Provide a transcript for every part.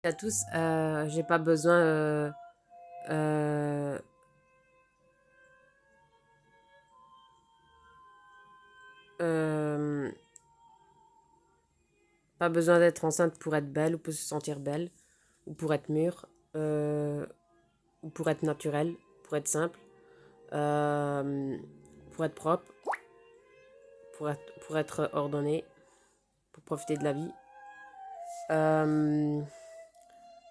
À tous, j'ai pas besoin, euh, euh, pas besoin d'être enceinte pour être belle ou pour se sentir belle ou pour être mûre euh, ou pour être naturelle, pour être simple, euh, pour être propre, pour être ordonnée, pour profiter de la vie, euh,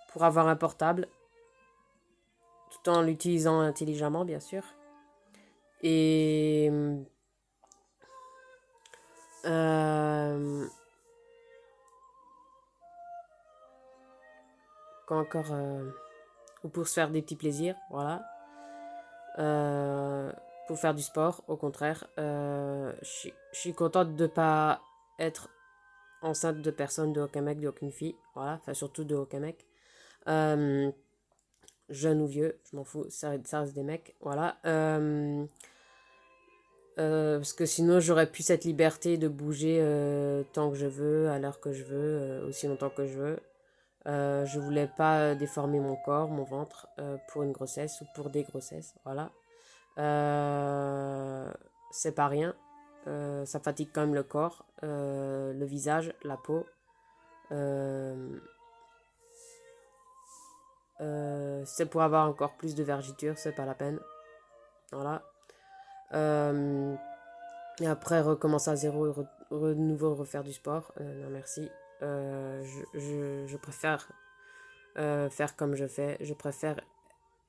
pour avoir un portable, tout en l'utilisant intelligemment, bien sûr. Et euh, quoi encore, ou pour se faire des petits plaisirs, voilà. Euh, pour faire du sport, au contraire. Je suis contente de ne pas être enceinte de personne, de aucun mec, de aucune fille. Voilà, enfin surtout de aucun mec. Euh, Jeune ou vieux, je m'en fous, ça reste des mecs. Voilà. Parce que sinon j'aurais plus cette liberté de bouger tant que je veux, à l'heure que je veux, aussi longtemps que je veux. Je voulais pas déformer mon corps, mon ventre, pour une grossesse ou pour des grossesses. Voilà. Euh, c'est pas rien. Ça fatigue quand même le corps, le visage, la peau. Euh, c'est pour avoir encore plus de vergetures, c'est pas la peine. Voilà. Euh, et après, recommencer à zéro et nouveau refaire du sport. Non, merci. Je préfère faire comme je fais. Je préfère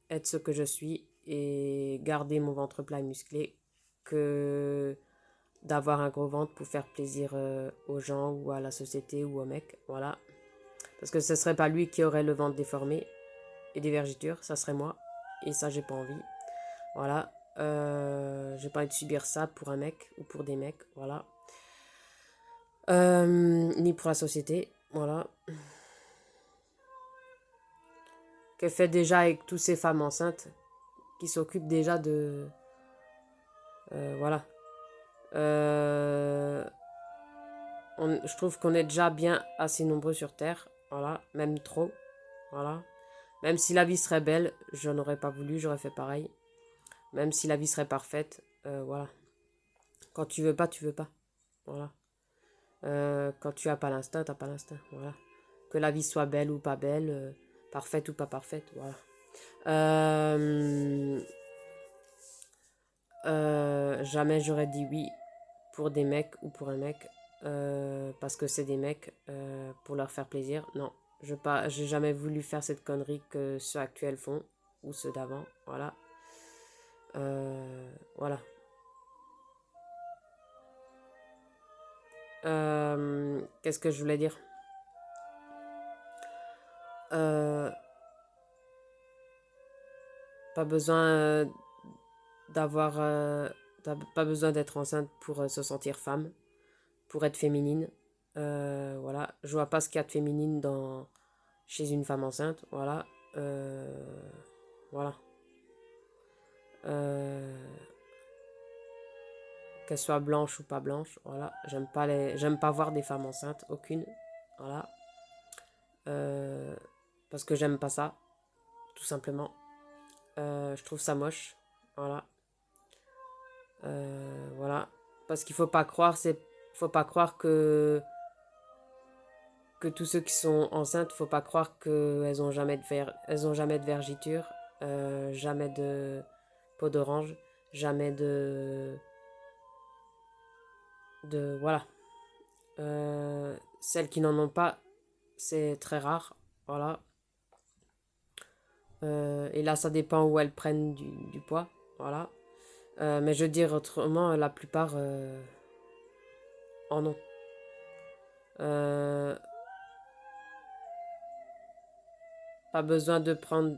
être ce que je suis et garder mon ventre plat et musclé que d'avoir un gros ventre pour faire plaisir aux gens ou à la société ou aux mecs. Voilà. Parce que ce serait pas lui qui aurait le ventre déformé et des vergetures, ça serait moi. Et ça, j'ai pas envie. Voilà. J'ai pas envie de subir ça pour un mec ou pour des mecs. Voilà. Ni pour la société. Voilà. Qu'elle fait déjà avec toutes ces femmes enceintes qui s'occupent déjà de. Voilà. Euh, je trouve qu'on est déjà bien assez nombreux sur Terre. Voilà. Même trop. Voilà. Même si la vie serait belle, je n'aurais pas voulu, j'aurais fait pareil. Même si la vie serait parfaite, voilà. Quand tu veux pas, tu veux pas. Voilà. Quand tu as pas l'instinct, t'as pas l'instinct. Voilà. Que la vie soit belle ou pas belle, parfaite ou pas parfaite, voilà. Euh, Jamais j'aurais dit oui pour des mecs ou pour un mec parce que c'est des mecs pour leur faire plaisir. Non, j'ai jamais voulu faire cette connerie que ceux actuels font ou ceux d'avant. Voilà. Voilà. Qu'est-ce que je voulais dire? Euh, Pas besoin d'avoir, pas besoin d'être enceinte pour se sentir femme, pour être féminine. Voilà, je vois pas ce qu'il y a de féminine chez une femme enceinte. Voilà, voilà. Euh, Qu'elle soit blanche ou pas blanche. Voilà, j'aime pas voir des femmes enceintes, aucune. Voilà, Euh, parce que j'aime pas ça, tout simplement. Je trouve ça moche. Voilà. Voilà. Parce qu'il faut pas croire que tous ceux qui sont enceintes, faut pas croire qu'elles ont jamais elles ont jamais de vergiture, jamais de peau d'orange, jamais voilà. Celles qui n'en ont pas, c'est très rare. Voilà. Et là, ça dépend où elles prennent du poids. Voilà. Mais je veux dire autrement, la plupart en ont. Euh, Pas besoin de prendre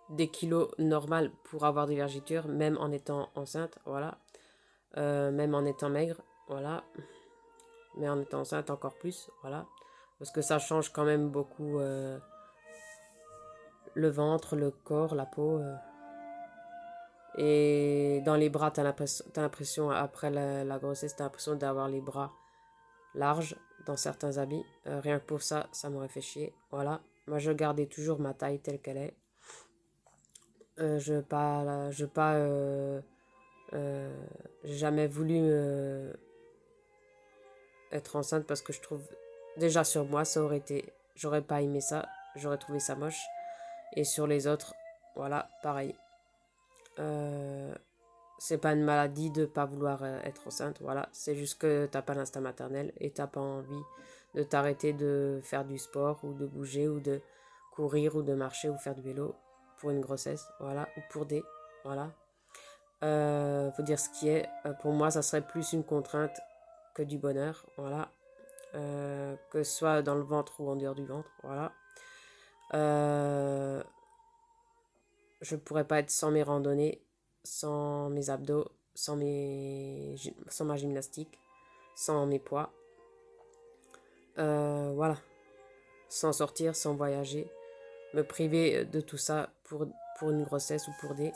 des kilos normales pour avoir des vergitures, même en étant enceinte, voilà. Même en étant maigre, voilà. Mais en étant enceinte encore plus, voilà. Parce que ça change quand même beaucoup le ventre, le corps, la peau. Et dans les bras, t'as l'impression après la grossesse, t'as l'impression d'avoir les bras larges, dans certains habits. Rien que pour ça, ça m'aurait fait chier. Voilà. Moi, je gardais toujours ma taille telle qu'elle est. J'ai jamais voulu être enceinte parce que je trouve déjà sur moi ça aurait été, j'aurais pas aimé ça, j'aurais trouvé ça moche, et sur les autres, voilà, pareil. Euh, c'est pas une maladie de pas vouloir être enceinte, voilà, c'est juste que t'as pas l'instinct maternel et t'as pas envie de t'arrêter de faire du sport ou de bouger ou de courir ou de marcher ou faire du vélo pour une grossesse, voilà, ou pour des, voilà. Faut dire ce qui est. Pour moi, ça serait plus une contrainte que du bonheur, voilà. Que ce soit dans le ventre ou en dehors du ventre, voilà. Euh, je pourrais pas être sans mes randonnées, sans mes abdos, sans ma gymnastique, sans mes poids. Voilà. Sans sortir, sans voyager. Me priver de tout ça pour une grossesse ou pour des...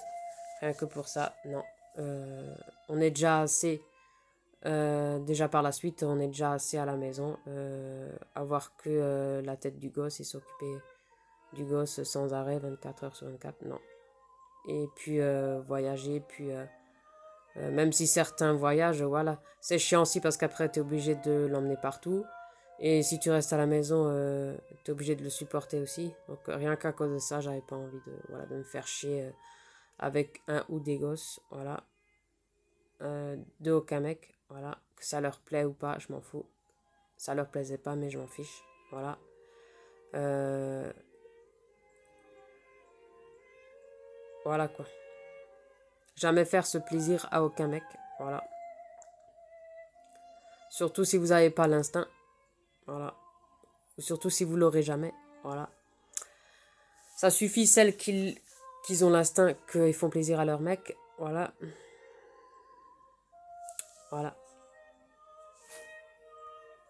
Rien que pour ça, non. On est déjà assez... déjà par la suite, on est déjà assez à la maison. Avoir que la tête du gosse et s'occuper du gosse sans arrêt, 24 heures sur 24, non. Et puis voyager, puis même si certains voyagent, voilà. C'est chiant aussi parce qu'après, tu es obligé de l'emmener partout. Et si tu restes à la maison, tu es obligé de le supporter aussi. Donc rien qu'à cause de ça, j'avais pas envie de me faire chier avec un ou des gosses, voilà. Deux aucun mec, voilà. Que ça leur plaît ou pas, je m'en fous. Ça leur plaisait pas, mais je m'en fiche, voilà. Euh, voilà quoi. Jamais faire ce plaisir à aucun mec, voilà. Surtout si vous n'avez pas l'instinct, voilà. Ou surtout si vous l'aurez jamais, voilà. Ça suffit celles qui ont l'instinct qu'ils font plaisir à leur mec, voilà. Voilà.